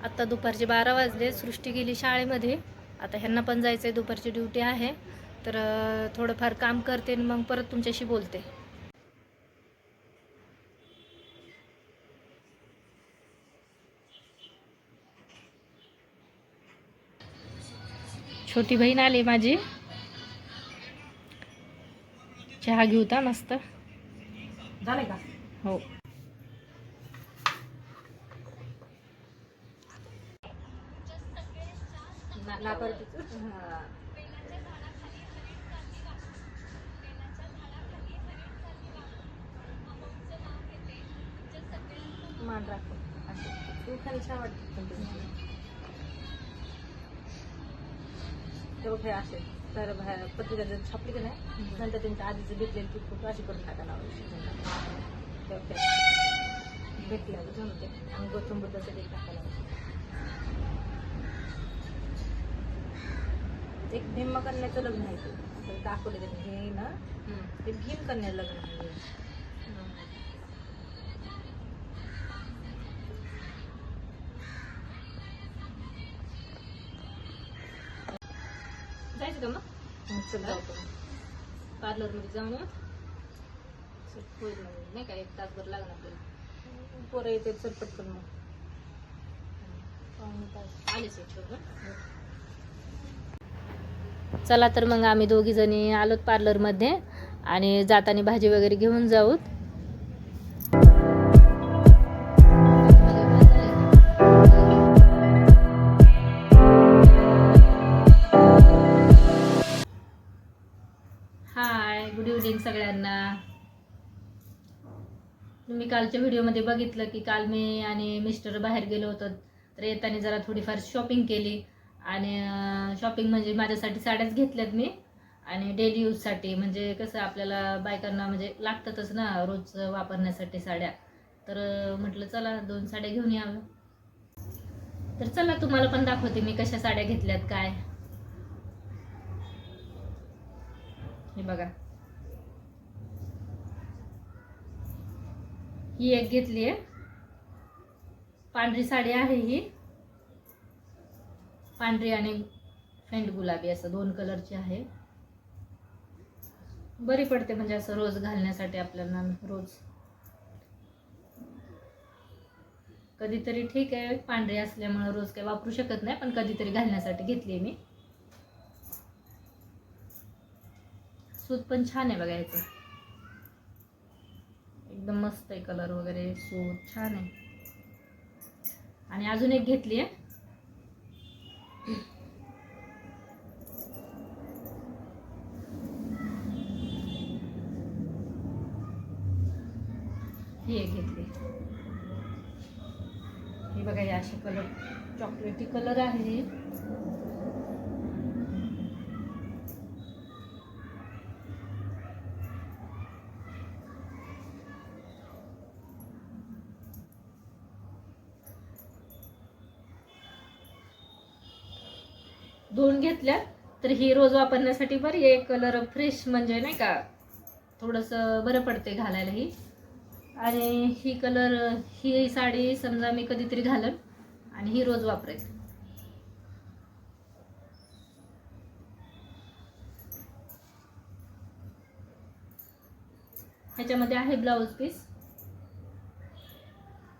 आता दुपारचे 12 वाजले. सृष्टी गेली शाळेमध्ये. आता ह्यांना पण जायचं आहे, दुपारची ड्युटी आहे. तर थोडंफार काम करते आणि मग परत तुमच्याशी बोलते. छोटी बहीण आली माझी. चहा घेऊ का मस्त. झालंय का? हो. मान राखो तू खाली छान वाटत ते असे तर पत्रिका जर छापली का नाही नंतर त्यांच्या आधीचे भेटलेले ती फोटो अशी करून टाकायला भेटले आणि गौतम बुद्धाचं ते टाकायला एक भीम कन्याचं लग्न आहे ते दाखवले हे ना ते भीम कन्या लग्न आहे. जायचं का मग? चल जाऊ पार्लरमध्ये जाऊन होईल नाही का, 1 तासभर लागणार आपल्याला. पोरं येते चल पटकन मग आलेच. चला तर मग आम्ही दोघी जणी आलोत पार्लरमध्ये आणि जाताना भाजी वगैरे घेऊन जाऊत. हाय, गुड इव्हनिंग सगळ्यांना. तुम्ही कालच्या व्हिडिओमध्ये बघितलं की काल मी आणि मिस्टर बाहेर गेलो होतो. तर येताना जरा थोडीफार शॉपिंग केली. आणि शॉपिंग म्हणजे माझ्यासाठी साड्याच घेतल्यात मी. आणि डेली यूजसाठी म्हणजे कसं आपल्याला बायकांना म्हणजे लागतातच ना रोज वापरण्यासाठी साड्या. तर म्हटलं चला 2 साड्या घेऊन यावं. तर चला तुम्हाला पण दाखवते मी कशा साड्या घेतल्यात काय. हे बघा, ही एक घेतली आहे. पांढरी साडी आहे ही. पांढरी आणि फेंट गुलाबी असं 2 कलरची आहे. बरी पडते म्हणजे असं रोज घालण्यासाठी आपल्याला. रोज कधीतरी ठीक आहे, पांढरी असल्यामुळे रोज काही वापरू शकत नाही, पण कधीतरी घालण्यासाठी घेतली मी. सूत पण छान आहे बघा याचं, एकदम मस्त आहे. कलर वगैरे सूत छान आहे. आणि अजून एक घेतली आहे. ही एक घेतली. हे बघा, हे असे कलर चॉकलेटी कलर आहे. दोन घेतल्या. तर ही रोज वापरण्यासाठी बरी आहे. कलर फ्रेश म्हणजे नाही का, थोडंसं बरं पडते घालायला ही. आणि ही साडी समजा मी कधीतरी घालन आणि ही रोज वापरेल. ह्याच्यामध्ये आहे ब्लाऊज पीस.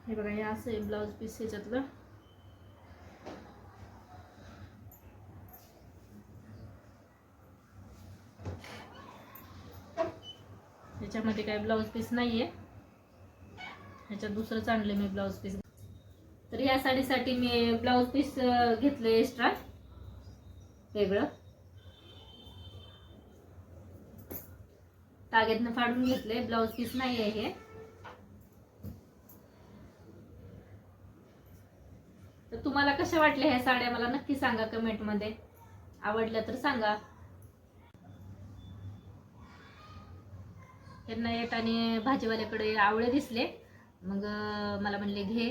हे बघा, हे असं आहे ब्लाऊज पीस ह्याच्यातलं. ह्याच्यामध्ये काय ब्लाऊज पीस नाहीये. ह्याच्यात दुसरंच आणले मी ब्लाऊज पीस. तर या साडीसाठी मी ब्लाऊज पीस घेतलं एक्स्ट्रा वेगळं. ताग्यातनं फाडून घेतले, ब्लाऊज पीस नाही आहे हे. तर तुम्हाला कशा वाटल्या ह्या साड्या मला नक्की सांगा कमेंट मध्ये. आवडल्या तर सांगा. त्यांना येताना भाजीवाल्याकडे आवळे दिसले, मग मला म्हणले घे.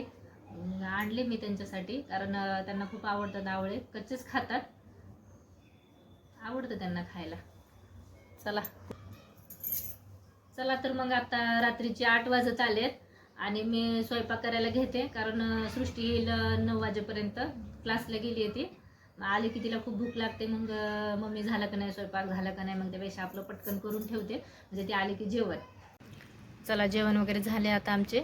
आणले मी त्यांच्यासाठी, कारण त्यांना खूप आवडतात आवळे. कच्चेच खातात, आवडतं त्यांना खायला. चला तर मग आता रात्रीचे 8 वाजत आलेत आणि मी स्वयंपाक करायला घेते, कारण सृष्टी येईल 9 वाजेपर्यंत, क्लासला गेली आहे ती. आली की तिला खूप भूक लागते, मग मम्मी झालं का नाही स्वयंपाक, झालं का नाही, मग त्यापेक्षा आपलं पटकन करून ठेवते, म्हणजे ती आली की जेवण. चला जेवण वगैरे झाले आता आमचे,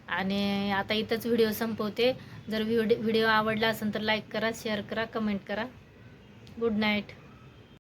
आणि आता इथंच व्हिडिओ संपवते. जर व्हिडिओ आवडला असेल तर लाईक करा, शेअर करा, कमेंट करा. Good night.